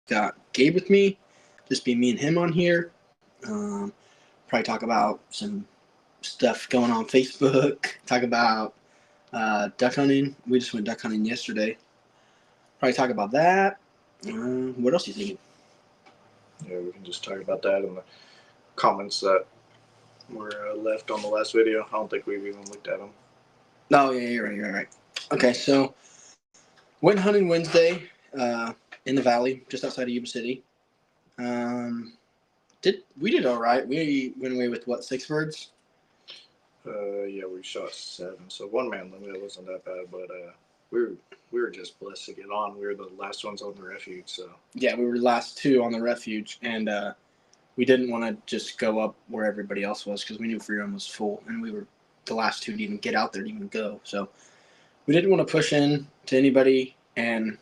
got Gabe with me. Just be me and him on here. Probably talk about some stuff going on Facebook. Talk about duck hunting. We just went duck hunting yesterday. Probably talk about that. What else are you thinking? Yeah, we can just talk about that in the comments that were left on the last video. I don't think we've even looked at them. Oh, yeah, you're right. Okay, so went hunting Wednesday in the valley, just outside of Yuba City. We did all right. We went away with, 6 birds? Yeah, we shot 7. So one man limit, it wasn't that bad, but we were just blessed to get on. We were the last ones on the refuge, so. Yeah, we were the last 2 on the refuge, and we didn't want to just go up where everybody else was because we knew free run was full, and we were the last 2 to even get out there to even go. So we didn't want to push in to anybody, and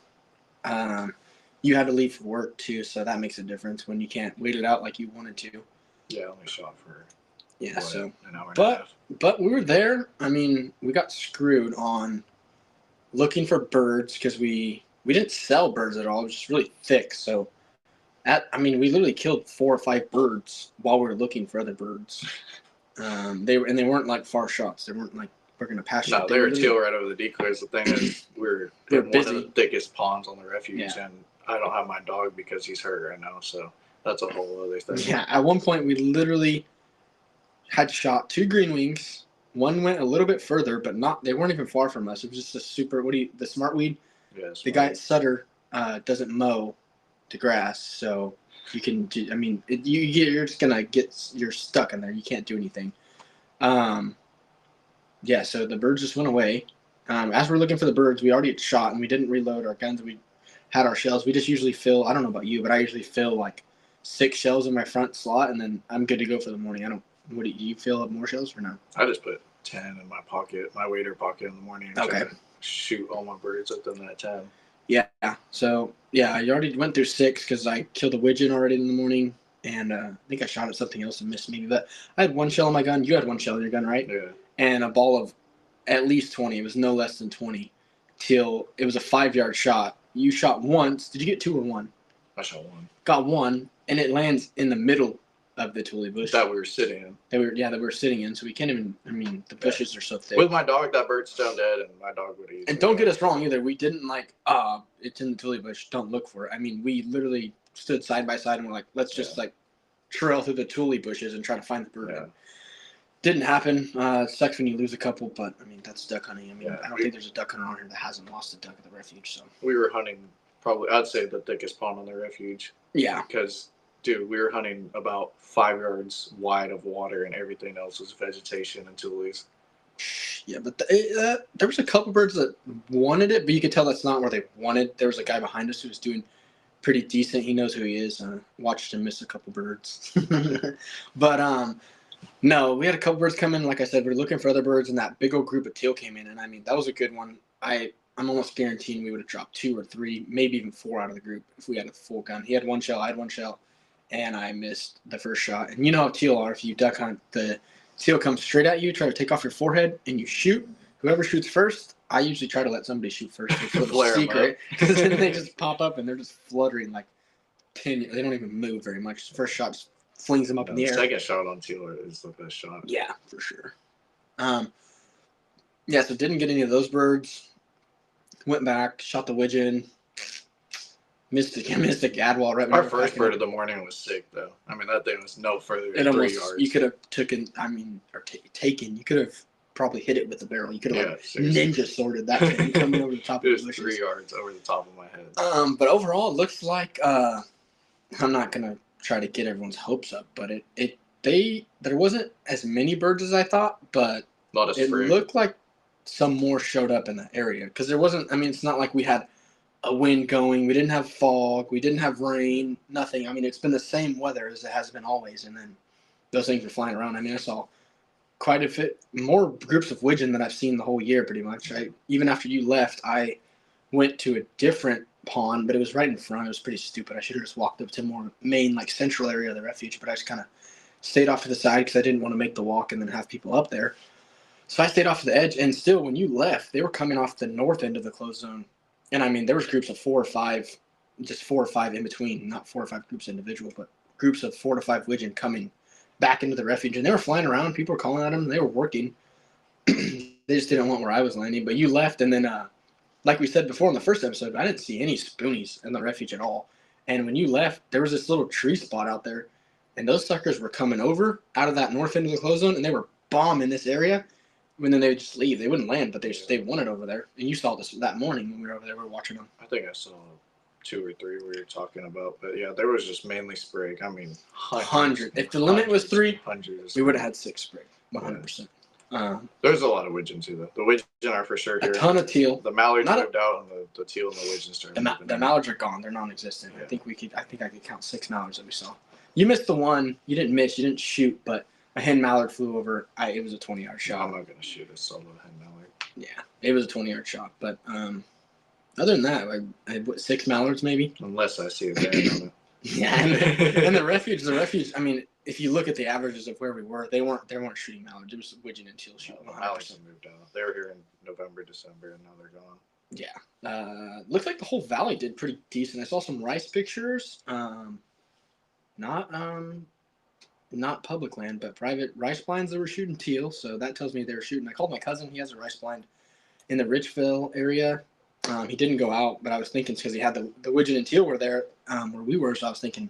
you had to leave for work too, so that makes a difference when you can't wait it out like you wanted to. Yeah, I only shot for an hour and a half. But we were there. I mean, we got screwed on looking for birds because we didn't sell birds at all. It was just really thick. So, we literally killed 4 or 5 birds while we were looking for other birds. They weren't like far shots. They weren't like we're gonna pass. No, they were teal right over the decoys. The thing is, we're busy. One of the thickest ponds on the refuge, and I don't have my dog because he's hurt right now. So that's a whole other thing. Yeah, at one point we literally had shot 2 green wings. One went a little bit further, but they weren't even far from us. It was just a super, the smartweed? Yeah, the guy at Sutter doesn't mow the grass, so you can, you're just going to you're stuck in there. You can't do anything. So the birds just went away. As we're looking for the birds, we already had shot, and we didn't reload our guns. We had our shells. We just usually fill, I don't know about you, but I usually fill like 6 shells in my front slot, and then I'm good to go for the morning. Do you fill up more shells or no? I just put 10 in my pocket, my wader pocket in the morning. And try to shoot all my birds within that 10. Yeah. So, I already went through 6 because I killed a widgeon already in the morning, and I think I shot at something else and missed maybe. But I had 1 shell in my gun. You had 1 shell in your gun, right? Yeah. And a ball of at least 20. It was no less than 20 till it was a 5-yard shot. You shot once. Did you get 2 or 1? I shot 1. Got 1, and it lands in the middle of the tule bush that we were sitting in. That we were sitting in, so we can't even. The bushes are so thick. With my dog, that bird's down dead, and my dog would eat. And don't get us wrong either. We didn't it's in the tule bush. Don't look for it. We literally stood side by side and we're like, let's just trail through the tule bushes and try to find the bird. Yeah. Didn't happen. Sucks when you lose a couple, but that's duck hunting. I don't think there's a duck hunter on here that hasn't lost a duck at the refuge. So we were hunting probably, I'd say, the thickest pond on the refuge. Yeah. Because, dude, we were hunting about 5 yards wide of water, and everything else was vegetation and tules. Yeah, but there was a couple birds that wanted it, but you could tell that's not where they wanted. There was a guy behind us who was doing pretty decent. He knows who he is. Watched him miss a couple birds. But, no, we had a couple birds come in. Like I said, we were looking for other birds, and that big old group of teal came in. And, that was a good one. I'm almost guaranteeing we would have dropped 2 or 3, maybe even 4 out of the group if we had a full gun. He had 1 shell, I had 1 shell, and I missed the first shot. And you know how teal are. If you duck hunt, the teal comes straight at you, try to take off your forehead, and you shoot. Whoever shoots first, I usually try to let somebody shoot first. It's a little secret. Because then they just pop up, and they're just fluttering like 10. They don't even move very much. The first shot just flings them up in the air. The second shot on teal is the best shot. Yeah, for sure. So didn't get any of those birds. Went back, shot the widgeon. Missed the gadwall right. Our first bird of the morning was sick, though. That thing was no further than 3 yards. You could have taken. You could have probably hit it with the barrel. You could have ninja sorted that thing coming over the top of the bushes. 3 yards over the top of my head. But overall, it looks like I'm not gonna try to get everyone's hopes up, but there wasn't as many birds as I thought, but it looked like some more showed up in the area because there wasn't. It's not like we had a wind going. We didn't have fog. We didn't have rain. Nothing. It's been the same weather as it has been always, and then those things were flying around. I saw quite a bit more groups of widgeon than I've seen the whole year, pretty much. Even after you left, I went to a different pond, but it was right in front. It was pretty stupid. I should have just walked up to more main, central area of the refuge, but I just kind of stayed off to the side because I didn't want to make the walk and then have people up there. So I stayed off to the edge, and still, when you left, they were coming off the north end of the closed zone. And, there was groups of 4 or 5 just 4 or 5 in between, not 4 or 5 groups individual, but groups of 4 to 5 widgeon coming back into the refuge. And they were flying around. People were calling at them. They were working. They just didn't want where I was landing. But you left, and then, like we said before in the first episode, I didn't see any spoonies in the refuge at all. And when you left, there was this little tree spot out there, and those suckers were coming over out of that north end of the closed zone, and they were bombing this area. And then they would just leave. They wouldn't land, but they wanted over there. And you saw this that morning when we were over there. We were watching them. I think I saw 2 or 3 we were talking about, but yeah, there was just mainly sprig. I mean, hundreds. If the limit was 3, hundreds. we would have had 6 sprig, 100%. There's a lot of widgeons too, though. The widgeon are for sure here. A ton of teal. The mallards moved out, and the teal and the widgeons started. The mallards are gone. They're non-existent. Yeah. I think I could count 6 mallards that we saw. You missed the one. You didn't miss. You didn't shoot, but a hen mallard flew over. It was a 20-yard shot. I'm not gonna shoot a solo hen mallard. Yeah, it was a 20-yard shot, but other than that, I had 6 mallards maybe. Unless I see a band on it. Yeah, and the refuge. I mean, if you look at the averages of where we were, they weren't shooting mallards. It was widgeon and teal shooting. The mallards have moved out. They were here in November, December, and now they're gone. Yeah, looks like the whole valley did pretty decent. I saw some rice pictures. Not public land, but private rice blinds that were shooting teal. So that tells me they were shooting. I called my cousin. He has a rice blind in the Richville area. He didn't go out, but I was thinking because he had the widgeon and teal were there where we were. So I was thinking,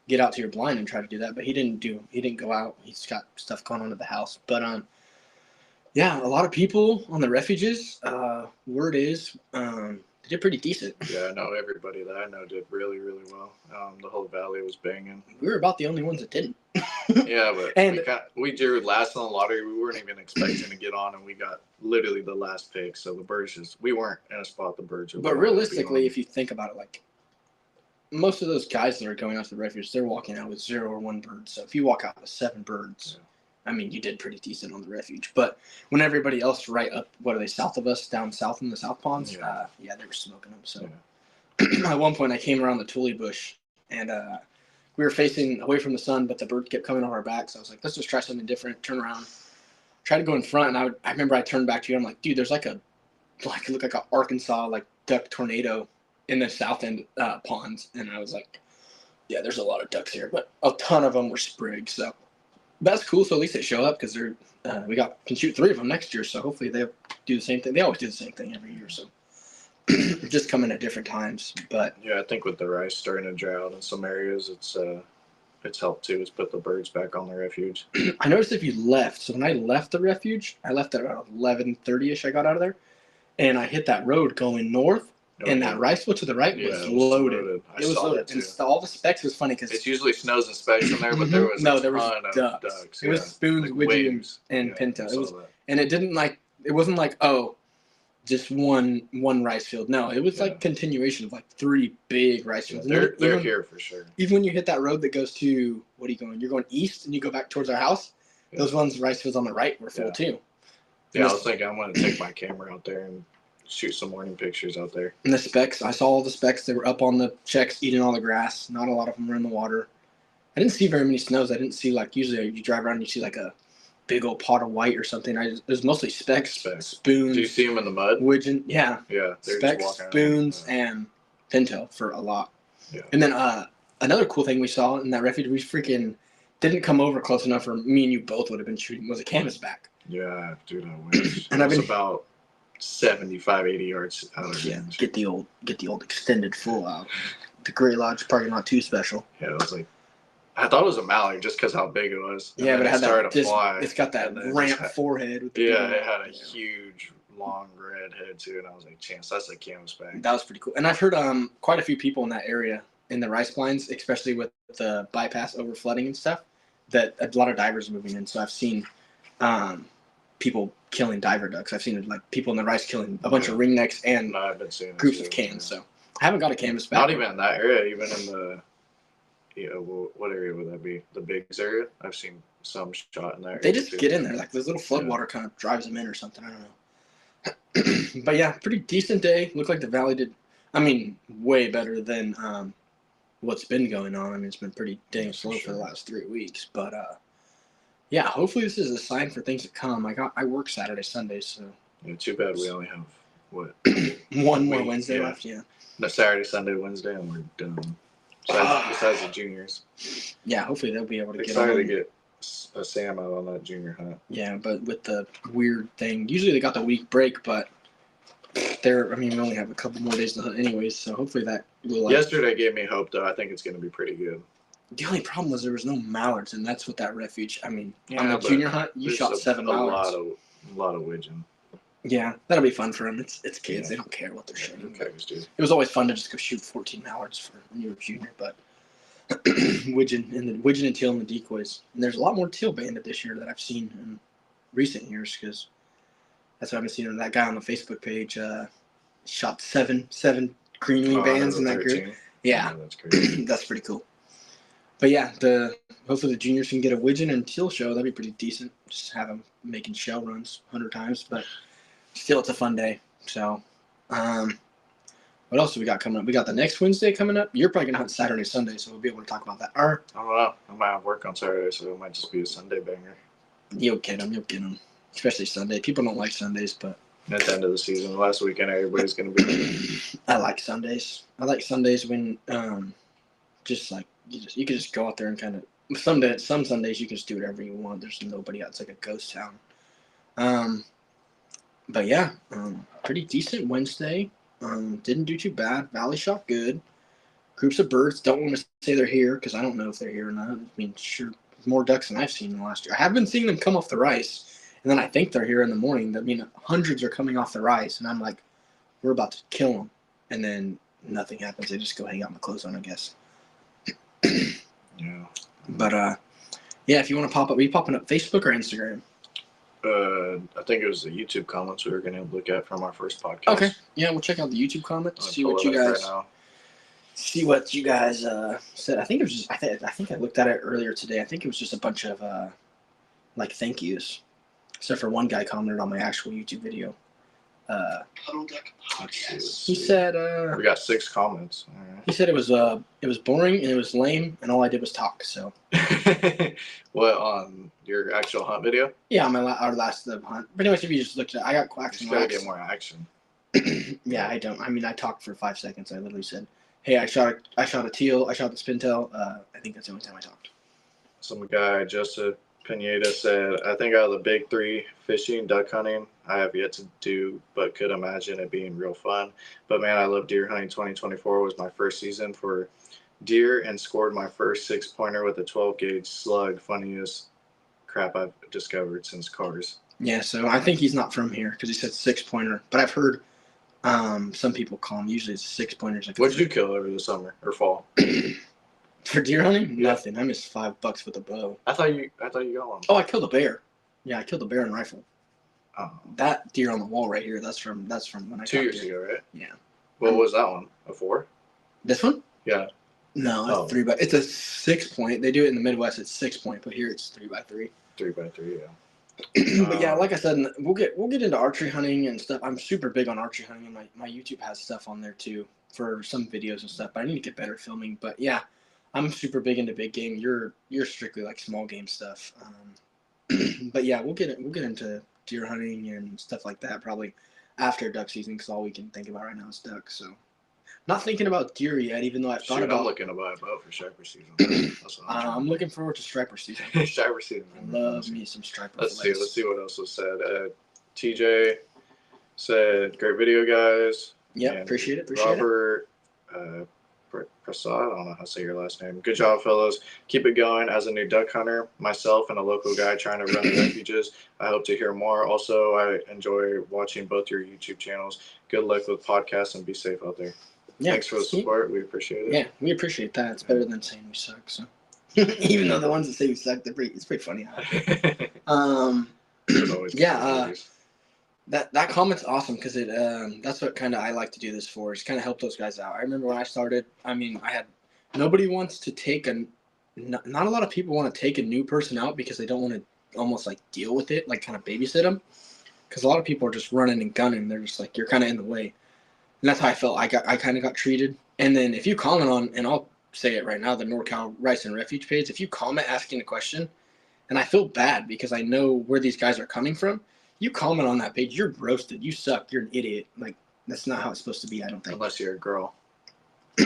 get out to your blind and try to do that. But he didn't go out. He's got stuff going on at the house. But yeah, a lot of people on the refuges. Word is they did pretty decent. Yeah, I know everybody that I know did really, really well. The whole valley was banging. We were about the only ones that didn't. Yeah, but we drew last on the lottery. We weren't even expecting to get on, and we got literally the last pick. So the birds we weren't in a spot the birds. But realistically, if you think about it, like most of those guys that are going out to the refuge, they're walking out with 0 or 1 bird. So if you walk out with 7 birds, I mean, you did pretty decent on the refuge. But when everybody else right up, what are they, south of us, down south in the South Ponds, they were smoking them. So at one point, I came around the Tule bush, and we were facing away from the sun, but the bird kept coming over our back. So I was like, let's just try something different, turn around. Try to go in front, and I remember I turned back to you. I'm like, dude, there's it looked like an Arkansas duck tornado in the south end ponds, and I was like, yeah, there's a lot of ducks here, but a ton of them were sprigged. So that's cool. So at least they show up because they're can shoot 3 of them next year. So hopefully they'll do the same thing. They always do the same thing every year. So just come in at different times. But yeah, I think with the rice starting to dry out in some areas, it's helped too. It's put the birds back on the refuge. I noticed if you left. So when I left the refuge, I left at about 11:30ish. I got out of there, and I hit that road going north. And that rice field to the right was loaded. It was loaded. And all the specks was funny because it usually snows and specks in there, but there was a ton of ducks. It was spoons, widgeons, and pinto. It wasn't like just one rice field. No, it was like continuation of 3 big rice fields. They're here for sure. Even when you hit that road that goes to what are you going? You're going east and you go back towards our house. Yeah. Those rice fields on the right were full too. Yeah, I was thinking I'm going to take my camera out there and shoot some morning pictures out there. And the specks, I saw all the specks. They were up on the checks eating all the grass. Not a lot of them were in the water. I didn't see very many snows. I didn't see usually you drive around and you see a big old pot of white or something. It was mostly specks, spoons. Do you see them in the mud? Widgeon, yeah. Yeah. Specks, spoons, and pinto for a lot. Yeah. And then another cool thing we saw in that refuge, we freaking didn't come over close enough for me and you both would have been shooting, was a canvasback. Yeah, dude, I wish. And it was about 75, 80 yards out of range. Get the old extended full out. The Gray Lodge parking lot too special. Yeah, it was I thought it was a mallard just because how big it was. And but it had to fly. It's got that ramp forehead. With the it had a huge, long red head too, and I was like, "Chance, that's a canvasback." That was pretty cool. And I've heard quite a few people in that area in the rice blinds, especially with the bypass over flooding and stuff, that a lot of divers are moving in. So I've seen people killing diver ducks. I've seen people in the rice killing a bunch of ringnecks and I've been seeing groups of cans. So I haven't got a canvasback. Not even in that area, even in the what area would that be? The Bigs area? I've seen some shot in there. They just get in there. This little floodwater kind of drives them in or something. I don't know. But yeah, pretty decent day. Looked like the valley did, way better than what's been going on. I mean, it's been pretty dang slow for the last 3 weeks. But yeah, hopefully this is a sign for things to come. I work Saturday, Sunday, so. Yeah, too bad we only have, one more Wednesday left, yeah. No, Saturday, Sunday, Wednesday, and we're done. Besides the juniors. Yeah, hopefully they'll be able to Excited to get a Sam out on that junior hunt. Yeah, but with the weird thing, usually they got the week break, but we only have a couple more days to hunt anyways, so hopefully that will. Yesterday gave me hope, though. I think it's going to be pretty good. The only problem was there was no mallards, and that's what that refuge. On the junior hunt, you shot 7 mallards. A lot of widgeon. Yeah, that'll be fun for them. It's kids; they don't care what they're shooting. It was always fun to just go shoot 14 mallards for when you were junior, but widgeon and teal and the decoys. And there's a lot more teal banded this year that I've seen in recent years because that's what I've been seeing. That guy on the Facebook page shot seven greenwing bands in that group. Yeah, that's crazy. That's pretty cool. But yeah, hopefully the juniors can get a widgeon and teal show. That'd be pretty decent. Just have them making shell runs 100 times, but still, it's a fun day. So, what else do we got coming up? We got the next Wednesday coming up. You're probably gonna hunt Saturday, Sunday, so we'll be able to talk about that. I don't know. I might have work on Saturday, so it might just be a Sunday banger. You'll get them. Especially Sunday. People don't like Sundays, but at the end of the season, last weekend, everybody's gonna be. I like Sundays. I like Sundays when just like you can just go out there and kind of some Sundays you can just do whatever you want. There's nobody out. It's like a ghost town. But yeah, pretty decent Wednesday. Didn't do too bad. Valley shot good. Groups of birds. Don't want to say they're here because I don't know if they're here or not. Sure, more ducks than I've seen in the last year. I have been seeing them come off the rice, and then I think they're here in the morning. Hundreds are coming off the rice, and I'm like, we're about to kill them, and then nothing happens. They just go hang out in the clothes zone, I guess. Yeah. But yeah, if you want to pop up, are you popping up Facebook or Instagram? I think it was the YouTube comments we were going to look at from our first podcast. Okay. Yeah, we'll check out the YouTube comments. See what you guys said. I think it was just. I think I looked at it earlier today. I think it was just a bunch of thank yous, except for one guy commented on my actual YouTube video. PuddleDuck Podcast. He said we got 6 comments. All right. He said it was boring and it was lame and all I did was talk. So. What, on your actual hunt video? Yeah, on our last hunt. But anyways, if you just looked at it, I got quacks and gotta whacks. get more action. Yeah, I don't. I talked for 5 seconds. I literally said, "Hey, I shot a teal. I shot the spintail." I think that's the only time I talked. Some guy, Joseph Pineda, said, "I think out of the big 3, fishing, duck hunting, I have yet to do, but could imagine it being real fun. But man, I love deer hunting. 2024 was my first season for deer and scored my first 6-pointer with a 12-gauge slug. Funniest crap I've discovered since cars." Yeah, so I think he's not from here because he said 6-pointer. But I've heard some people call him. Usually it's 6-pointers. What did you kill over the summer or fall? For deer hunting? Yeah. Nothing. I missed $5 with a bow. I thought you got one. Oh, I killed a bear. Yeah, I killed a bear and rifle. Oh. That deer on the wall right here. That's from when I 2 years ago, right? Yeah. What was that one? A 4? This one? Yeah. No, it's 3x. It's a 6-point. They do it in the Midwest. It's 6-point, but here it's 3x3. 3x3, yeah. But yeah, like I said, we'll get into archery hunting and stuff. I'm super big on archery hunting, and my YouTube has stuff on there too for some videos and stuff. But I need to get better at filming. But yeah, I'm super big into big game. You're strictly like small game stuff. But yeah, we'll get into deer hunting and stuff like that probably after duck season because all we can think about right now is ducks. So not thinking about deer yet, even though I've thought about. I'm looking to buy a bow for striper season. That's what I'm looking forward to striper season. Striper season. I love me some striper. Let's see what else was said. TJ said, "Great video, guys." Yeah, appreciate it. Robert Prasad, I don't know how to say your last name. "Good job, fellows. Keep it going. As a new duck hunter, myself and a local guy trying to run the refuges, I hope to hear more. Also, I enjoy watching both your YouTube channels. Good luck with podcasts and be safe out there." Yeah, thanks for the support. We appreciate it. Yeah, we appreciate that. It's better than saying we suck. So, even though the ones that say we suck, it's pretty funny. Yeah. That comment's awesome because that's what kind of I like to do this for, is kind of help those guys out. I remember when I started, I had nobody wants to take not a lot of people want to take a new person out because they don't want to almost like deal with it, like kind of babysit them, because a lot of people are just running and gunning. They're just like, you're kind of in the way. And that's how I felt. I kind of got treated. And then if you comment on, and I'll say it right now, the NorCal Rice and Refuge page, if you comment asking a question, and I feel bad because I know where these guys are coming from, you comment on that page, you're roasted. You suck. You're an idiot. Like, that's not how it's supposed to be, I don't think. Unless you're a girl.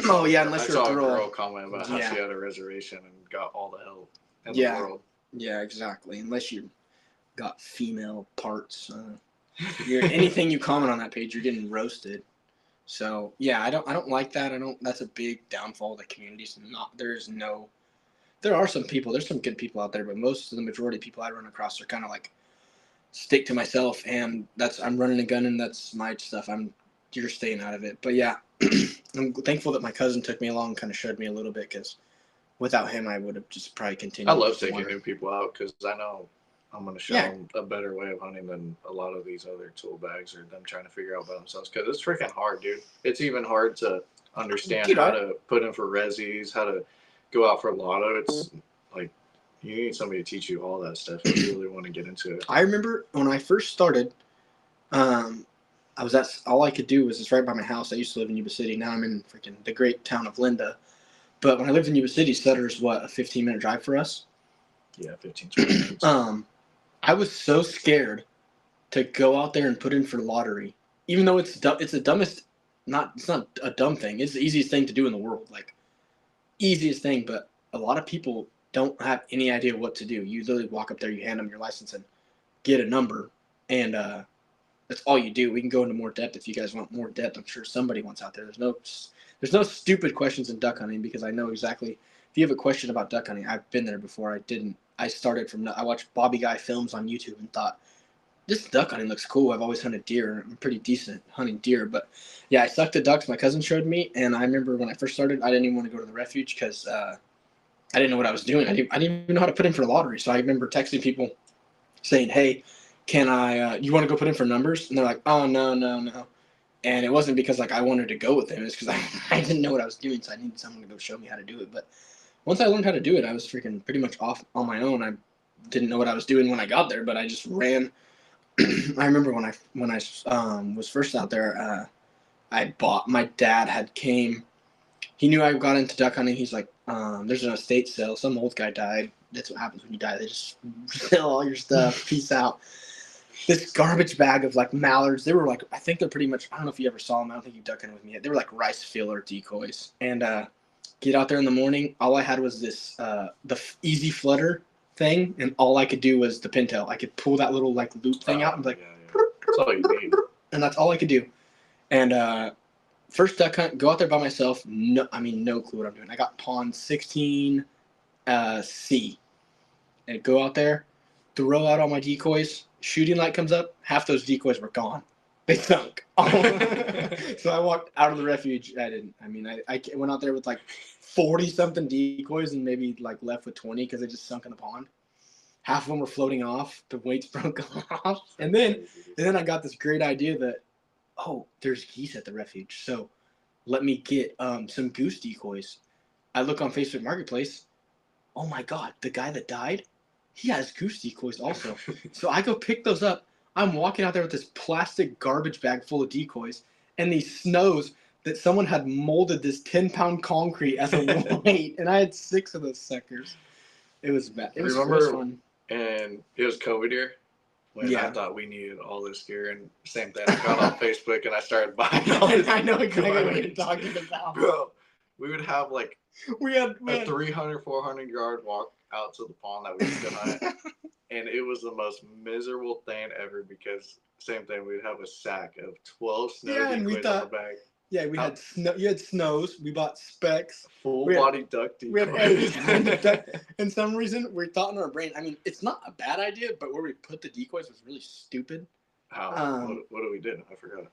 Oh yeah, unless I you're saw a a girl. girl comment about how Yeah. she had a reservation and got all the help in Yeah. the world. Yeah, exactly. Unless you got female parts, anything you comment on that page, you're getting roasted. So yeah, I don't like that. That's a big downfall of the communities. There are some people, there's some good people out there, but most of the majority of people I run across are kind of like stick to myself, and I'm running a gun, and that's my stuff. You're staying out of it. But yeah, I'm thankful that my cousin took me along, and kind of showed me a little bit, because without him, I would have just probably continued. I love taking new people out because I know I'm going to show them a better way of hunting than a lot of these other tool bags or them trying to figure out by themselves. Because it's freaking hard, dude. It's even hard to understand how to put in for resis, how to go out for lotto. It's like you need somebody to teach you all that stuff if you really want to get into it. I remember when I first started, all I could do was just right by my house. I used to live in Yuba City. Now I'm in freaking the great town of Linda. But when I lived in Yuba City, Sutter's a 15-minute drive for us? Yeah, 15, 20 minutes. I was so scared to go out there and put in for lottery, even though it's the dumbest. It's not a dumb thing. It's the easiest thing to do in the world, like easiest thing. But a lot of people don't have any idea what to do. You literally walk up there, you hand them your license, and get a number, and that's all you do. We can go into more depth if you guys want more depth. I'm sure somebody wants out there. There's no stupid questions in duck hunting, because I know exactly. If you have a question about duck hunting, I've been there before. I watched Bobby Guy films on YouTube and thought, this duck hunting looks cool. I've always hunted deer. I'm pretty decent at hunting deer. But yeah, I sucked at ducks. My cousin showed me, and I remember when I first started, I didn't even want to go to the refuge because I didn't know what I was doing. I didn't even know how to put in for the lottery. So I remember texting people saying, hey, can I, you want to go put in for numbers? And they're like, oh, no. And it wasn't because I wanted to go with them. It's because I didn't know what I was doing, so I needed someone to go show me how to do it. But once I learned how to do it, I was freaking pretty much off on my own. I didn't know what I was doing when I got there, but I just ran. I remember when I was first out there, my dad came. He knew I got into duck hunting. He's like, there's an estate sale. Some old guy died. That's what happens when you die. They just sell all your stuff. Peace out. This garbage bag of mallards. They were I think they're pretty much, I don't know if you ever saw them. I don't think you duck hunted with me yet. They were like rice filler decoys. And get out there in the morning. All I had was this, the easy flutter thing. And all I could do was the pintail. I could pull that little loop thing out and be like, yeah. That's all you need. And that's all I could do. And first duck hunt, go out there by myself. No clue what I'm doing. I got pond 16 C. And go out there, throw out all my decoys. Shooting light comes up. Half those decoys were gone. They sunk. So I walked out of the refuge. I went out there with 40 something decoys and maybe left with 20 because they just sunk in the pond. Half of them were floating off. The weights broke off. And then I got this great idea that, there's geese at the refuge. So let me get some goose decoys. I look on Facebook Marketplace. Oh my God, the guy that died, he has goose decoys also. So I go pick those up. I'm walking out there with this plastic garbage bag full of decoys and these snows that someone had molded this 10-pound concrete as a weight. And I had 6 of those suckers. It was bad. It was fun. And it was COVID year when I thought we needed all this gear. And same thing, I got on Facebook and I started buying all this. I know exactly what you're talking about. Bro, we would have we had a 300, 400 yard walk out to the pond that we used to hunt. And it was the most miserable thing ever because same thing, we'd have a sack of 12 snow decoys on the bag. Yeah, we had snow. You had snows. We bought specs. Full body duck decoys. We had everything. And some reason we thought in our brain. It's not a bad idea, but where we put the decoys was really stupid. How? What do we do? I forgot.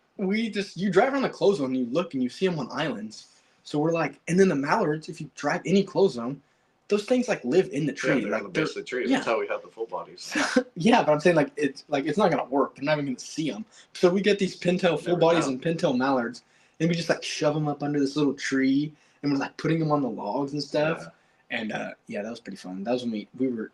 You drive around the closed zone and you look and you see them on islands. So we're and then the mallards, if you drive any closed zone, those things live in the tree. Yeah, they're on the base of the tree. That's how we have the full bodies. Yeah, but I'm saying it's not gonna work. They're not even gonna see them. So we get these pintail full bodies and pintail mallards, and we just shove them up under this little tree, and we're putting them on the logs and stuff. Yeah. And that was pretty fun. That was when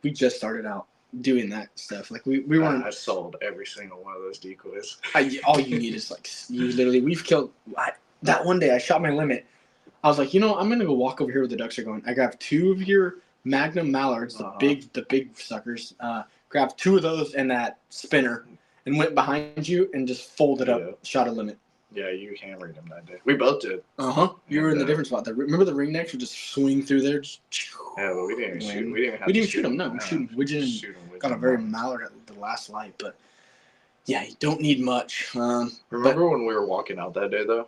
we just started out doing that stuff. We weren't. I sold every single one of those decoys. All you need is you literally. We've killed that one day. I shot my limit. I was like, I'm gonna go walk over here where the ducks are going. I grabbed 2 of your Magnum mallards, the big suckers. Grabbed 2 of those and that spinner, and went behind you and just folded up, shot a limit. Yeah, you hammered him that day. We both did. You were in the different spot. Remember the ring necks would just swing through there. Yeah, but we didn't even shoot. We didn't even shoot him. No, we shooting Widgeon and got a very mallard at the last light. But yeah, you don't need much. Remember when we were walking out that day though?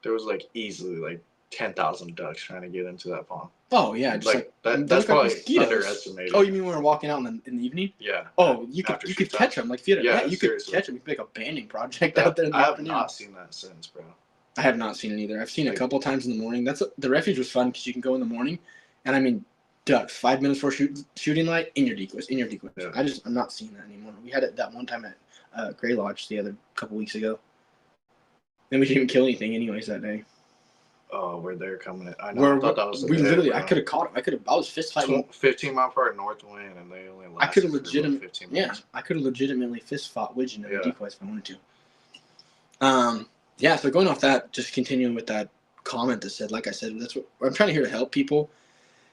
There was like easily like 10,000 ducks trying to get into that pond. Oh yeah, just like that's probably underestimated. Oh, you mean when we were walking out in the evening? Yeah. Oh, you could catch them like if you had you could catch them. You could make a banding project out there in the afternoon. I have not seen that since, bro. I have not seen it either. I've seen it a couple times in the morning. The refuge was fun because you can go in the morning, and I mean, ducks 5 minutes before shooting light in your decoys. Yeah. I'm not seeing that anymore. We had it that one time at Gray Lodge the other couple weeks ago. Then we didn't even kill anything anyways that day. Oh, where they're coming in. I know. I thought that was we literally. I could have caught him. I was fist fighting. 15 mile per hour north wind, and they only lasted. I could have legitimately fist fought Widgeon in the decoys if I wanted to. Yeah. So going off that, just continuing with that comment that said, like I said, that's what I'm trying to here to help people.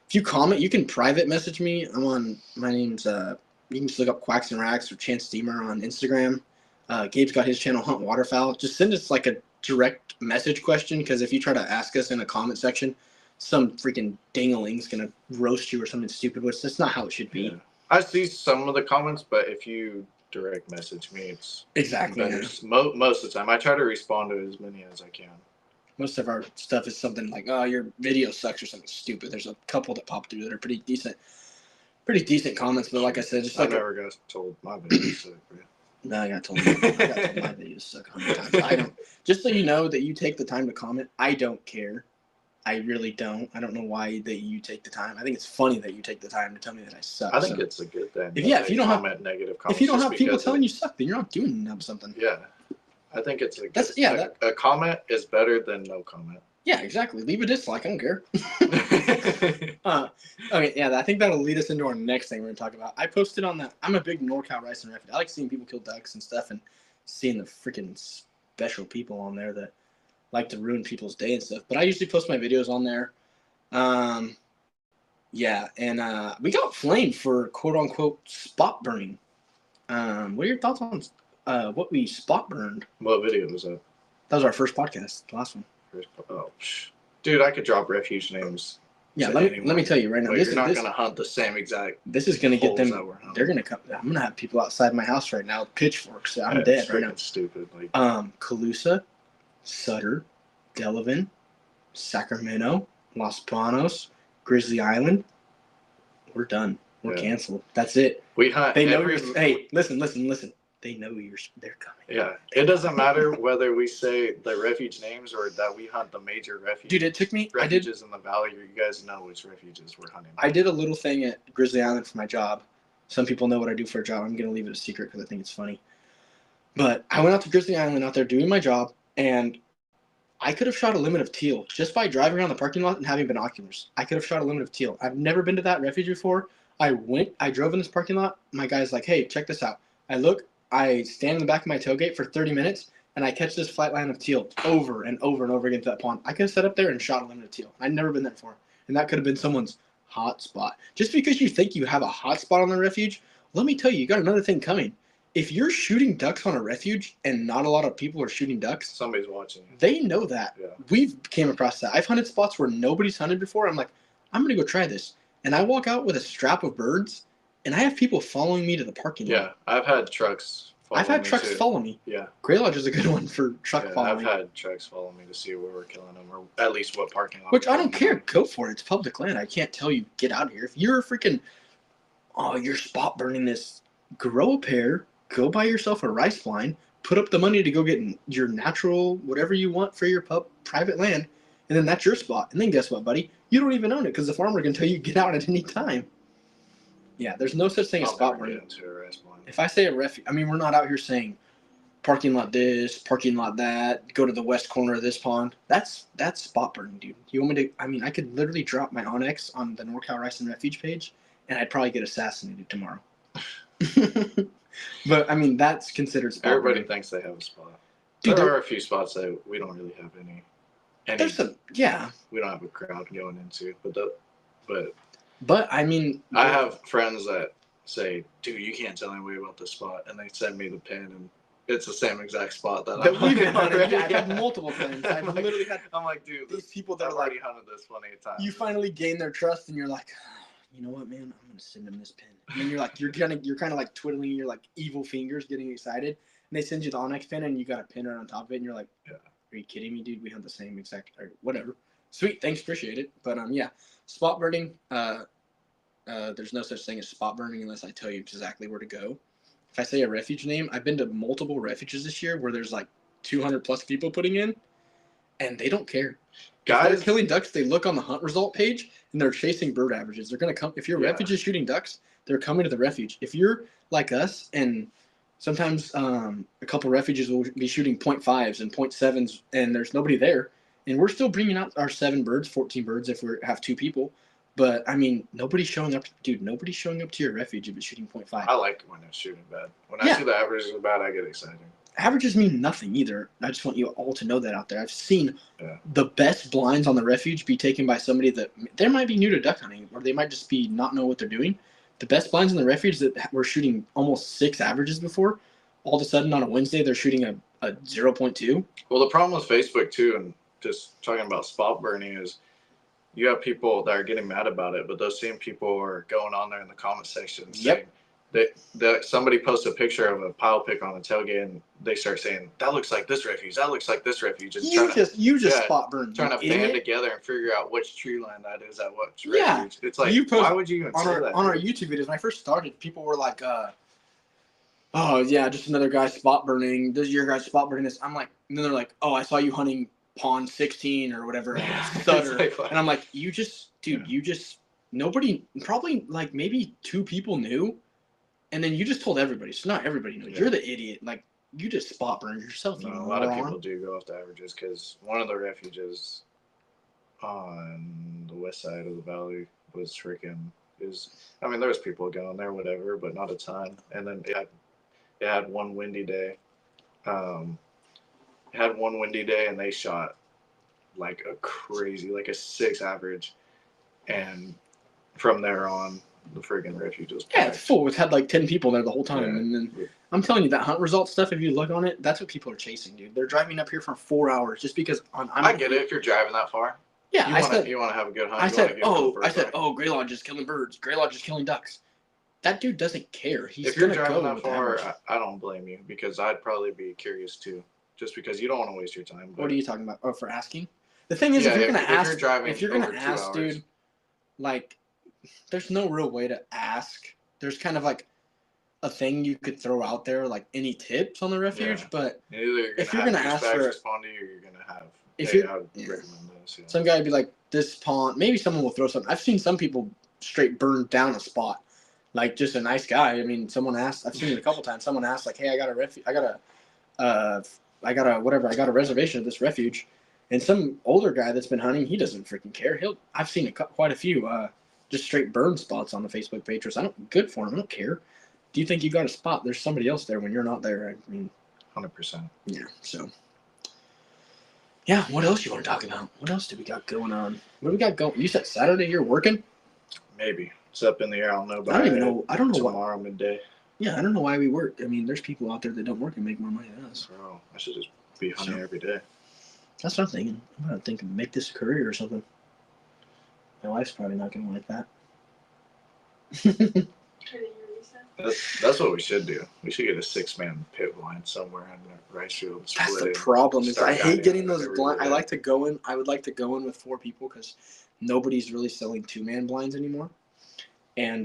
If you comment, you can private message me. I'm on. My name's. You can just look up Quacks and Racks or Chance Steamer on Instagram. Gabe's got his channel Hunt Waterfowl. Just send us like a direct message question, because if you try to ask us in a comment section, some freaking dingaling's gonna roast you or something stupid, which that's not how it should be. Yeah. I see some of the comments, but if you direct message me, it's exactly better. Most of the time I try to respond to as many as I can. Most of our stuff is something like, oh, your video sucks or something stupid. There's a couple that pop through that are pretty decent comments, but like I said, just like I never got told my video sucked. No, I got told my videos suck 100 times. I don't. Just so you know that you take the time to comment, I don't care. I really don't. I don't know why that you take the time. I think it's funny that you take the time to tell me that I suck. I think it's a good thing. If you don't have negative comments, if you don't have people telling you suck, then you're not doing something. Yeah, I think it's a comment is better than no comment. Yeah, exactly. Leave a dislike. I don't care. Okay, yeah, I think that'll lead us into our next thing we're going to talk about. I posted on that. I'm a big NorCal Rice and Refuge. I like seeing people kill ducks and stuff and seeing the freaking special people on there that like to ruin people's day and stuff. But I usually post my videos on there. Yeah, and we got flamed for quote-unquote spot burning. What are your thoughts on what we spot burned? What video was that? That was our first podcast, the last one. Oh, dude, I could drop refuge names. Yeah, let me tell you right now. You're not going to hunt the same exact. This is going to get them. They're going to come. I'm going to have people outside my house right now with pitchforks. I'm dead right now. Stupid. Calusa, Sutter, Delavan, Sacramento, Los Panos, Grizzly Island. We're done. We're canceled. That's it. We hunt. They know. Hey, listen. They know they're coming. Yeah, it doesn't matter whether we say the refuge names or that we hunt the major refuge. Dude, it took me. Refuges in the valley. You guys know which refuges we're hunting. I did a little thing at Grizzly Island for my job. Some people know what I do for a job. I'm gonna leave it a secret because I think it's funny. But I went out to Grizzly Island out there doing my job, and I could have shot a limit of teal just by driving around the parking lot and having binoculars. I could have shot a limit of teal. I've never been to that refuge before. I drove in this parking lot. My guy's like, hey, check this out. I stand in the back of my tailgate for 30 minutes, and I catch this flight line of teal over and over and over again to that pond. I could have sat up there and shot a limit of teal. I'd never been there before. And that could have been someone's hot spot. Just because you think you have a hot spot on the refuge, let me tell you, you got another thing coming. If you're shooting ducks on a refuge and not a lot of people are shooting ducks, somebody's watching. They know that. Yeah. We've came across that. I've hunted spots where nobody's hunted before. I'm like, I'm going to go try this. And I walk out with a strap of birds, and I have people following me to the parking lot. Yeah, I've had trucks follow me. Yeah. Gray Lodge is a good one for truck following. I've had trucks follow me to see where we're killing them, or at least what parking lot. Which I don't care. Go for it. It's public land. I can't tell you, get out of here. If you're you're spot burning this, grow a pair, go buy yourself a rice blind, put up the money to go get your natural, whatever you want for your private land, and then that's your spot. And then guess what, buddy? You don't even own it because the farmer can tell you get out at any time. Yeah, there's no such thing as spot burning. If I say a refuge, I mean, we're not out here saying parking lot this, parking lot that, go to the west corner of this pond. That's spot burning, dude. You want me to, I mean, I could literally drop my Onyx on the NorCal Rice and Refuge page, and I'd probably get assassinated tomorrow. But, I mean, that's considered spot Everybody burning. Thinks they have a spot. Dude, there are a few spots that we don't really have any. There's some, yeah. We don't have a crowd going into, But I mean, I have friends that say, dude, you can't tell anybody about this spot, and they send me the pin, and it's the same exact spot that we've been hunting. Yeah, I've had multiple times. I've like, literally had. I'm like, dude, these people that I've are like, already hunted this plenty of times. you finally gain their trust, and you're like, you know what, man, I'm gonna send them this pin. And then you're like, you're kind of like twiddling your like evil fingers, getting excited, and they send you the Onyx pin, and you got a pin right on top of it, and you're like, yeah. Are you kidding me, dude? We have the same exact or whatever. Sweet, thanks, appreciate it. But yeah, spot birding. There's no such thing as spot burning unless I tell you exactly where to go. If I say a refuge name, I've been to multiple refuges this year where there's like 200 plus people putting in, and they don't care. Guys, if they're killing ducks, they look on the hunt result page and they're chasing bird averages. They're gonna come. If your refuge is shooting ducks, they're coming to the refuge. If you're like us, and sometimes a couple refuges will be shooting 0.5s and 0.7s, and there's nobody there, and we're still bringing out our 7 birds, 14 birds if we have 2 people. But I mean, nobody's showing up. Dude, nobody's showing up to your refuge if it's shooting 0.5. I like when it's shooting bad. When I see the averages are bad, I get excited. Averages mean nothing either. I just want you all to know that out there. I've seen the best blinds on the refuge be taken by somebody that they might be new to duck hunting, or they might just be not know what they're doing. The best blinds in the refuge that were shooting almost 6 averages before, all of a sudden on a Wednesday they're shooting a 0.2. Well, the problem with Facebook too, and just talking about spot burning, is you have people that are getting mad about it, but those same people are going on there in the comment section saying that somebody posts a picture of a pile pick on a tailgate, and they start saying, that looks like this refuge, that looks like this refuge. And you just spot burn. Trying to band together and figure out which tree line that is at which refuge. It's like, why would you even say that? On our YouTube videos, when I first started, people were like, oh, yeah, just another guy spot burning. This is your guy spot burning this. I'm like, and then they're like, oh, I saw you hunting pond 16 or whatever, Sutter. And I'm like, you just nobody, probably like maybe 2 people knew, and then you just told everybody. So not everybody knows. You're the idiot. Like, you just spot burned yourself. No, a lot of people do go off the averages, because one of the refuges on the west side of the valley was freaking I mean, there was people going there, whatever, but not a ton. And then it had one windy day. And they shot like a crazy, like a 6 average, and from there on, the friggin' refuge was packed. Yeah, it's full. It had like 10 people there the whole time, and then I'm telling you, that hunt result stuff, if you look on it, that's what people are chasing, dude. They're driving up here for 4 hours just because I get it if you're driving that far. Yeah, you want to have a good hunt. I said, Gray Lodge is killing birds. Gray Lodge is killing ducks. That dude doesn't care. If you're driving that far, I don't blame you, because I'd probably be curious too, just because you don't want to waste your time. What are you talking about? Oh, for asking? The thing is, if you're gonna ask, dude, like, there's no real way to ask. There's kind of like a thing you could throw out there, like any tips on the refuge, but if you're gonna ask for respond to you, you're gonna have. Recommend this. Yeah. Some guy would be like, this pond. Maybe someone will throw something. I've seen some people straight burn down a spot, like just a nice guy. I mean, someone asked. I've seen it a couple times. Someone asked, like, hey, I got a reservation at this refuge, and some older guy that's been hunting, he doesn't freaking care. I've seen quite a few just straight burn spots on the Facebook page. Good for him. I don't care. Do you think you got a spot? There's somebody else there when you're not there. I mean, 100%. Yeah. So. Yeah, what else you want to talk about? What else do we got going on? What do we got going? You said Saturday you're working? Maybe. It's up in the air. I don't know. I don't even know. I don't know tomorrow midday. Yeah, I don't know why we work. I mean, there's people out there that don't work and make more money than us. Bro, I should just be hunting every day. That's what I'm thinking. I'm going to think of make this a career or something. My wife's probably not going to like that. That's what we should do. We should get a 6-man pit blind somewhere in the rice field. That's the problem. Is I hate getting those blinds. I like to go in. I would like to go in with 4 people, because nobody's really selling 2-man blinds anymore. And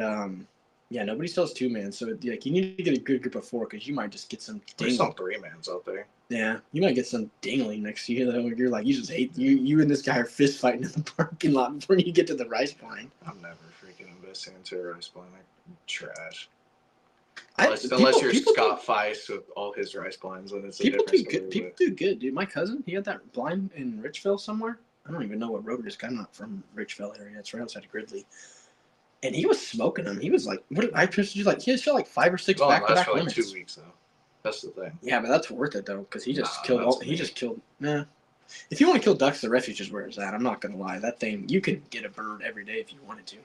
nobody sells 2-man. So like, you need to get a good group of 4, because you might just get some. There's some 3-mans out there. Yeah, you might get some dingling next to you. Though you're like, you just hate you and this guy are fist fighting in the parking lot before you get to the rice blind. I'm never freaking investing into a rice blind. I'm trash. Unless you're Scott Feist with all his rice blinds, and it's people do good. People do good, dude. My cousin, he had that blind in Richville somewhere. I don't even know what road it is. I'm not from Richville area. It's right outside of Gridley. And he was smoking them. He was like, "What did I picture you like?" He had shot like 5 or 6 back-to-back limits. For like 2 weeks though. That's the thing. Yeah, but that's worth it though, because he just killed. Nah. If you want to kill ducks, the refuge is where it's at. I'm not gonna lie. That thing, you could get a bird every day if you wanted to.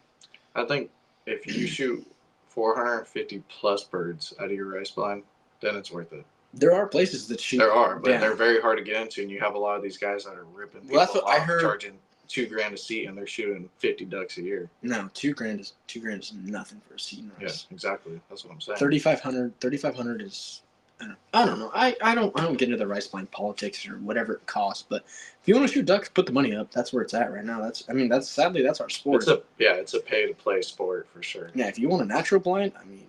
I think if you shoot 450 plus birds out of your rice blind, then it's worth it. There are places that shoot. There are, but down. they're very hard to get into, and you have a lot of these guys that are ripping people Well, that's what off, I heard. charging $2,000 a seat, and they're shooting 50 ducks a year. No, $2,000 is nothing for a seat and rice. Yeah, exactly. That's what I'm saying. 3,500 is. I don't know. I don't get into the rice blind politics or whatever it costs. But if you want to shoot ducks, put the money up. That's where it's at right now. That's sadly that's our sport. It's a pay to play sport for sure. Yeah, if you want a natural blind, I mean,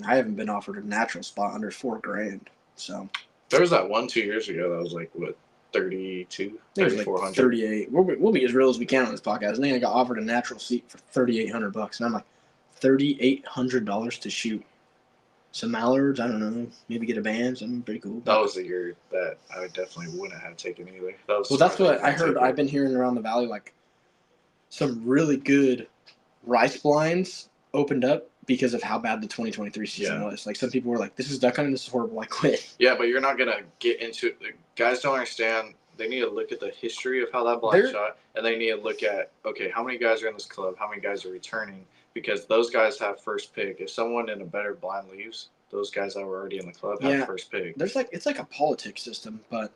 I haven't been offered a natural spot under $4,000. So there was that one 2 years ago that was like what 32, 3,400, like 38. We'll be as real as we can on this podcast. I think I got offered a natural seat for $3,800, and I'm like, $3,800 to shoot some mallards. I don't know, maybe get a band. Something pretty cool. That was the year that I definitely wouldn't have taken either. That's what I heard. I've been hearing around the valley, like some really good rice blinds opened up because of how bad the 2023 season was. Like some people were like, "This is duck hunting. This is horrible. I quit." Yeah, but you're not gonna get into it. The guys don't understand. They need to look at the history of how that blind shot, and they need to look at, okay, how many guys are in this club? How many guys are returning? Because those guys have first pick. If someone in a better blind leaves, those guys that were already in the club have first pick. It's like a politics system, but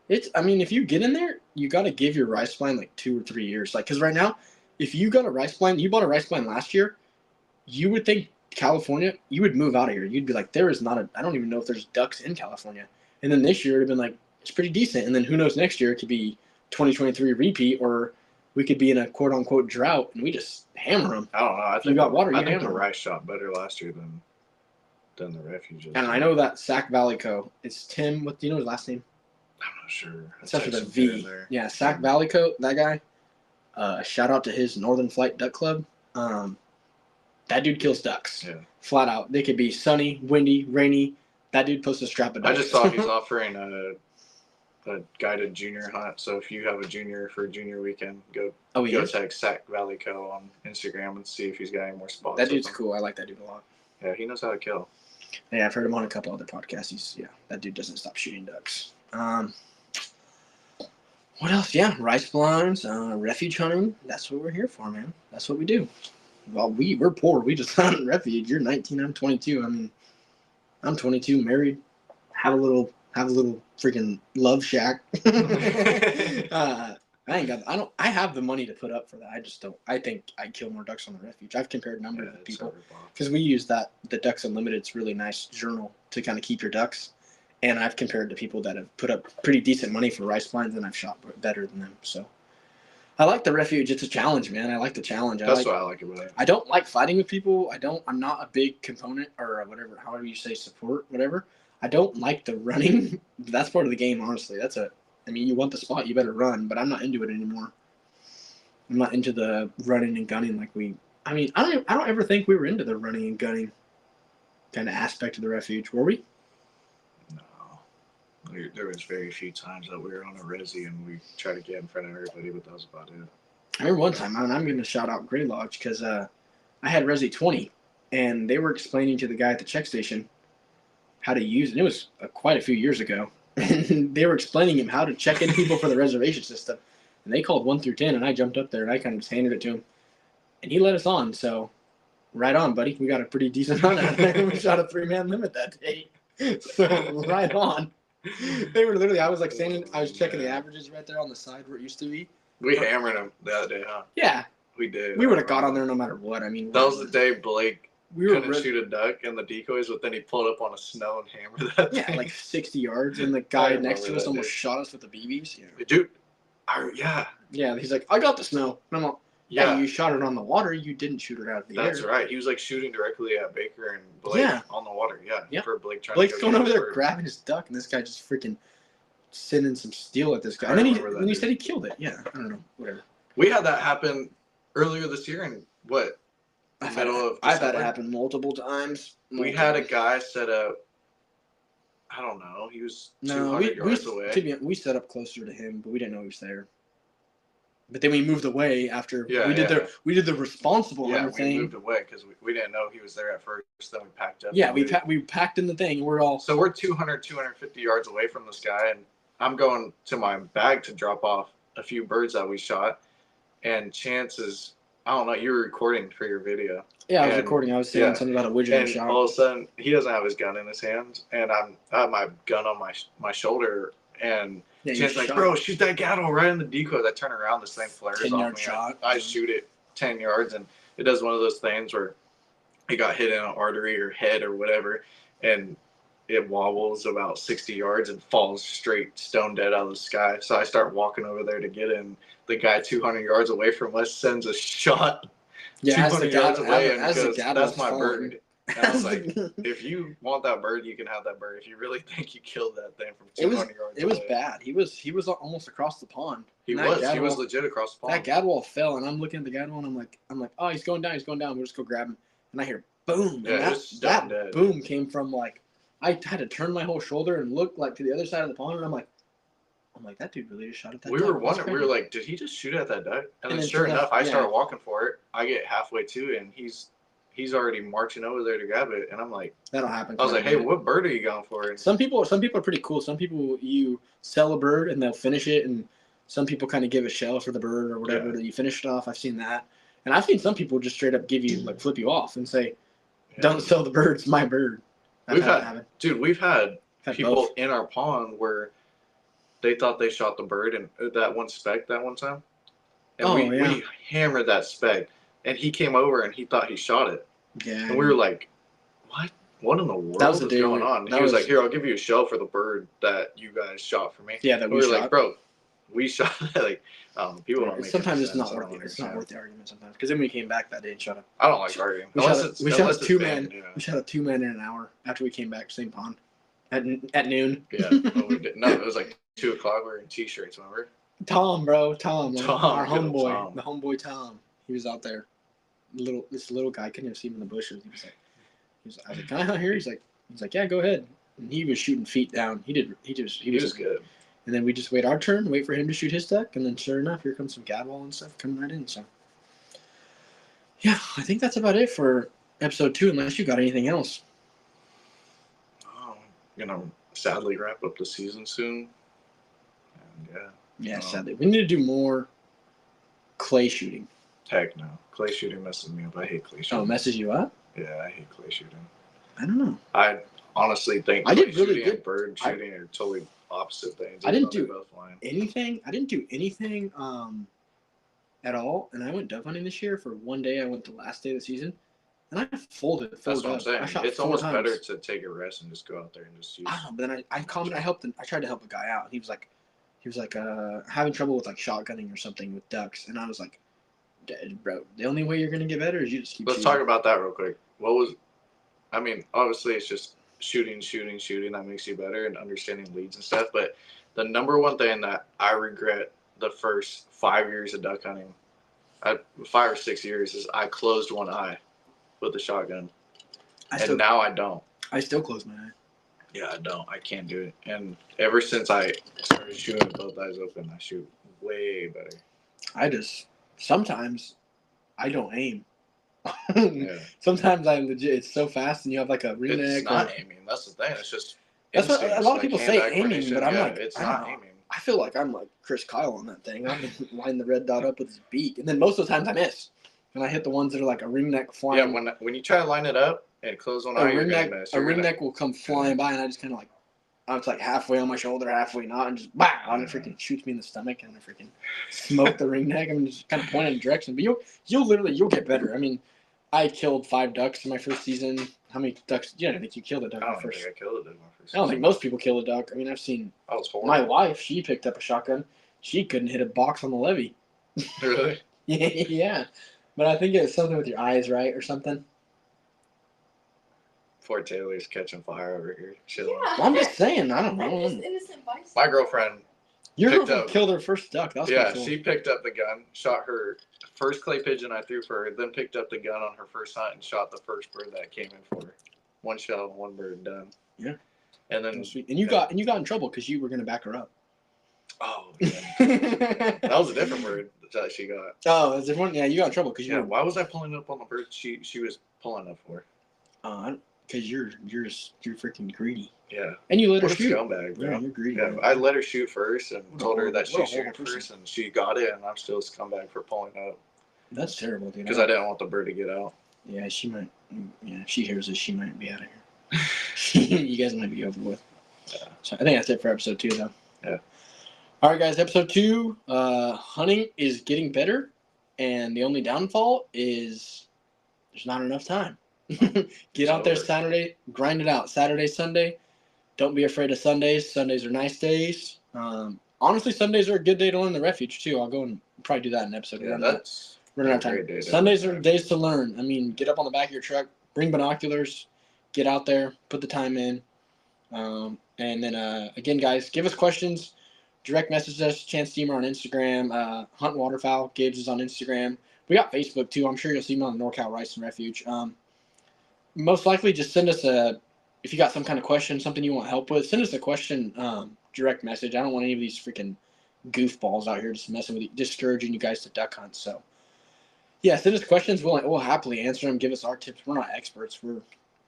if you get in there, you got to give your rice blind like 2 or 3 years. Like, because right now, if you got a rice blind, you bought a rice blind last year, you would think California, you would move out of here. You'd be like, I don't even know if there's ducks in California. And then this year, it would have been like, it's pretty decent. And then who knows, next year, it could be 2023 repeat, or we could be in a quote-unquote drought, and we just hammer them. I don't know. I think you got water, I think the rice shot better last year than the refuges. And I know that Sac Valley Co. It's Tim. What do you know his last name? I'm not sure. Except for the V. Yeah, Sac Valley Co. That guy. Shout out to his Northern Flight Duck Club. That dude kills ducks. Yeah. Flat out. They could be sunny, windy, rainy. That dude posts a strap of ducks. I just saw he's offering a guided junior hunt. So if you have a junior for junior weekend, go text Sac Valley Co. on Instagram and see if he's got any more spots. That dude's cool. I like that dude a lot. Yeah, he knows how to kill. Yeah, I've heard him on a couple other podcasts. That dude doesn't stop shooting ducks. What else? Yeah, rice blinds, refuge hunting. That's what we're here for, man. That's what we do. Well, we're poor. We just hunt refuge. You're 19. I'm 22. I mean, I'm 22, married, have a little freaking love shack. I have the money to put up for that. I just don't. I think I'd kill more ducks on the refuge. I've compared numbers with people because we use the Ducks Unlimited. It's a really nice journal to kind of keep your ducks. And I've compared to people that have put up pretty decent money for rice blinds, and I've shot better than them. So I like the refuge. It's a challenge, man. I like the challenge. That's what I like about it. I don't like fighting with people. I'm not a big component or whatever, however you say, support, whatever. I don't like the running. That's part of the game, honestly. You want the spot, you better run, but I'm not into it anymore. I'm not into the running and gunning like I don't ever think we were into the running and gunning kind of aspect of the refuge, were we? No. There was very few times that we were on a resi and we tried to get in front of everybody, but that was about it. I remember one time, I'm going to shout out Grey Lodge because I had Resi 20, and they were explaining to the guy at the check station how to use it. It was quite a few years ago. And they were explaining him how to check in people for the reservation system. And they called 1 through 10, and I jumped up there, and I kind of just handed it to him. And he let us on, so right on, buddy. We got a pretty decent run out there. We shot a 3-man limit that day. So right on. They were literally, I was checking the averages right there on the side where it used to be. We hammered them the other day, huh? Yeah. We did. We would have got on there no matter what. That was the day Blake couldn't shoot a duck and the decoys, but then he pulled up on a snow and hammered that thing. Yeah, like 60 yards, and the guy next to us almost shot us with the BBs. Yeah. Dude, Yeah, he's like, I got the snow. And I'm like, yeah, you shot it on the water. You didn't shoot it out of the air. That's right. He was like shooting directly at Baker and Blake on the water. Yeah. For Blake trying Blake's going over there grabbing his duck, and this guy just freaking sending some steel at this guy. And then he said he killed it. Yeah, I don't know. Whatever. We had that happen earlier this year in what? I've had it happen multiple times. We had a guy set up. I don't know. He was 200 yards away. We set up closer to him, but we didn't know he was there. But then we moved away after we did the responsible thing. We moved away because we didn't know he was there at first. Then we packed up. Yeah, we packed in the thing. So we're 250 yards away from this guy, and I'm going to my bag to drop off a few birds that we shot, and chances I don't know, you were recording for your video. Yeah, I was recording. I was saying something about a widget and shop. all of a sudden, he doesn't have his gun in his hands, and I have my gun on my shoulder, and Chan's like, bro, shoot that gattle right in the decoys. I turn around, this thing flares off me. Shot. I shoot it 10 yards, and it does one of those things where it got hit in an artery or head or whatever, and it wobbles about 60 yards and falls straight stone dead out of the sky. So I start walking over there to get it, and the guy 200 yards away from us sends a shot 200 yards away and goes, that's my bird. And I was like, if you want that bird, you can have that bird. If you really think you killed that thing from 200 yards away. It was bad. He was almost across the pond. He was legit across the pond. That gadwall fell, and I'm looking at the gadwall, and I'm like, oh, he's going down. We'll just go grab him. And I hear boom. Yeah, and that boom came from like, I had to turn my whole shoulder and look like to the other side of the pond, and I'm like, that dude really just shot at that duck. We were wondering, we were like, did he just shoot at that duck? And then sure enough, I started walking for it. I get halfway to it, and he's already marching over there to grab it, and I'm like, that'll happen. I was like, hey, what bird are you going for? And some people are pretty cool. Some people, you sell a bird and they'll finish it, and some people kind of give a shell for the bird or whatever that you finish it off. I've seen that, and I've seen some people just straight up give you like flip you off and say, don't sell the bird, it's my bird. We've had people both in our pond where they thought they shot the bird and that one speck that one time, and we hammered that speck, and he came over and he thought he shot it. Yeah. And we were like, what in the world is going on? And he was like, here, I'll give you a shell for the bird that you guys shot for me. Yeah, that we were like, bro, we shot it. Like, people don't make sometimes it's not worth it. It's not worth the argument sometimes. Because then we came back that day and shot him. I don't like arguing. We shot a two-man. We shot a two-man in an hour after we came back, same pond, at noon. Yeah, well, we did. No, it was like 2 o'clock. We were in t-shirts, remember? Tom, our homeboy, the homeboy Tom. He was out there. This little guy, couldn't even see him in the bushes. I was like, can I hunt here? He's like, yeah, go ahead. And he was shooting feet down. He was good. And then we just wait our turn, wait for him to shoot his duck, and then sure enough, here comes some gadwall and stuff coming right in. So, yeah, I think that's about it for episode 2, unless you got anything else. Sadly wrap up the season soon. And yeah, sadly. We need to do more clay shooting. Heck no. Clay shooting messes me up. I hate clay shooting. Oh, messes you up? Yeah, I hate clay shooting. I don't know. I honestly think I did really good. Bird shooting are totally opposite things. I didn't do anything. At all. And I went dove hunting this year for one day. I went the last day of the season. And I folded. That's what I'm saying. It's almost better to take a rest and just go out there and just use. I don't know, but then I tried to help a guy out. He was like having trouble with like shotgunning or something with ducks, and I was like, bro, the only way you're gonna get better is you just keep. Let's talk about that real quick. Obviously it's just shooting. That makes you better and understanding leads and stuff. But the number one thing that I regret the first 5 years of duck hunting, 5 or 6 years, is I closed one eye with a shotgun. Now I don't. I still close my eye. Yeah, I don't. I can't do it. And ever since I started shooting with both eyes open, I shoot way better. Sometimes I don't aim. Yeah. Sometimes I'm legit. It's so fast, and you have like a ring neck. It's not aiming. That's the thing. It's just. That's what a lot of people say aiming, but I'm like, it's not aiming. I feel like I'm like Chris Kyle on that thing. I'm lining the red dot up with his beak, and then most of the times I miss. And I hit the ones that are like a ring neck flying. Yeah, when you try to line it up and close one eye, you're gonna miss. A ring neck will come flying by, and I just kind of like, it's like halfway on my shoulder, halfway not, and just bam, and it freaking shoots me in the stomach, and I freaking smoke the ring neck. I'm just kind of pointing in a direction, but you'll get better. I mean, I killed 5 ducks in my first season. How many ducks? Yeah, I think you killed a duck. I don't think I killed a duck in my first season. I don't think most people kill a duck. I mean, I've seen. I was horrible. My wife, she picked up a shotgun. She couldn't hit a box on the levee. Really? Yeah. But I think it's something with your eyes, right, or something. Fort Taylor's catching fire over here. Yeah. Well, I'm just saying. I don't know. Innocent bystander. My girlfriend. Your girlfriend killed her first duck. That was cool. She picked up the gun, shot her first clay pigeon I threw for her, then picked up the gun on her first hunt and shot the first bird that came in for her. 1 shell, 1 bird done. Yeah. And then you got in trouble because you were gonna back her up. Oh yeah. That was a different bird that she got. Oh, it's different. Yeah, you got in trouble because you. Why was I pulling up on the bird she was pulling up for? Because you're freaking greedy. Yeah. And you let her shoot. Scumbag, bro. Yeah, you're greedy. Yeah, I let her shoot first and told her that she shoot first, and she got it, and I'm still a scumbag for pulling up. That's terrible, dude. Because I didn't want the bird to get out. Yeah, she might. Yeah, if she hears this, she might be out of here. You guys might be over with. Yeah. So I think that's it for episode 2, though. Yeah. All right, guys. Episode 2. Hunting is getting better, and the only downfall is there's not enough time. Get out there Saturday, grind it out. Saturday, Sunday. Don't be afraid of Sundays. Sundays are nice days. Honestly, Sundays are a good day to learn the refuge too. I'll go and probably do that in an episode. Yeah, that's running out of time. Sundays are days to learn. I mean, get up on the back of your truck, bring binoculars, get out there, put the time in. And then, again, guys, give us questions. Direct message us, Chance Steamer on Instagram. Hunt Waterfowl, Gibbs is on Instagram. We got Facebook, too. I'm sure you'll see me on the NorCal Rice and Refuge. Most likely, just send us if you got some kind of question, something you want help with, send us a question, direct message. I don't want any of these freaking goofballs out here just messing with you, discouraging you guys to duck hunt. So, yeah, send us questions. We'll happily answer them. Give us our tips. We're not experts. We're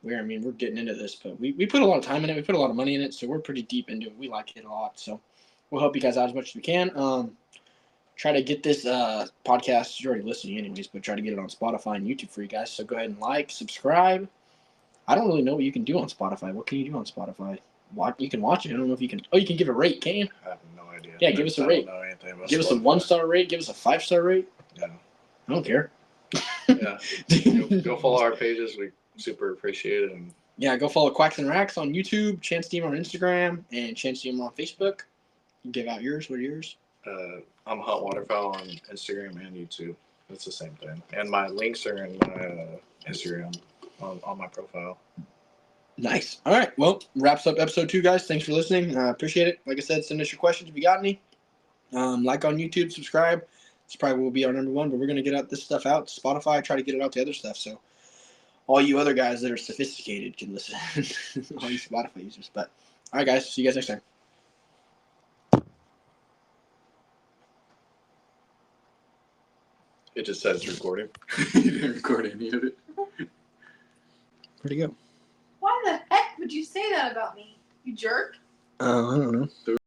getting into this, but we put a lot of time in it. We put a lot of money in it, so we're pretty deep into it. We like it a lot. So, we'll help you guys out as much as we can. Try to get this podcast. You're already listening anyways, but try to get it on Spotify and YouTube for you guys. So go ahead and like, subscribe. I don't really know what you can do on Spotify. What can you do on Spotify? You can watch it. I don't know if you can. Oh, you can give a rate, can you? I have no idea. Yeah, give us a rate. Give us a 1-star rate. Give us a 5-star rate. Yeah. I don't care. Yeah. Go follow our pages. We super appreciate it. And yeah, go follow Quacks and Racks on YouTube, Chance Steamer on Instagram, and Chance Steamer on Facebook. Give out yours. What are yours? I'm Hunt Waterfowl on Instagram and YouTube. It's the same thing. And my links are in my Instagram on my profile. Nice. All right. Well, wraps up episode 2, guys. Thanks for listening. Appreciate it. Like I said, send us your questions if you got any. Like on YouTube, subscribe. This probably will be our number 1, but we're going to get this stuff out to Spotify, try to get it out to other stuff. So all you other guys that are sophisticated can listen. All you Spotify users. But all right, guys. See you guys next time. It just says recording. You didn't record any of it. Where'd he go? Why the heck would you say that about me? You jerk. I don't know.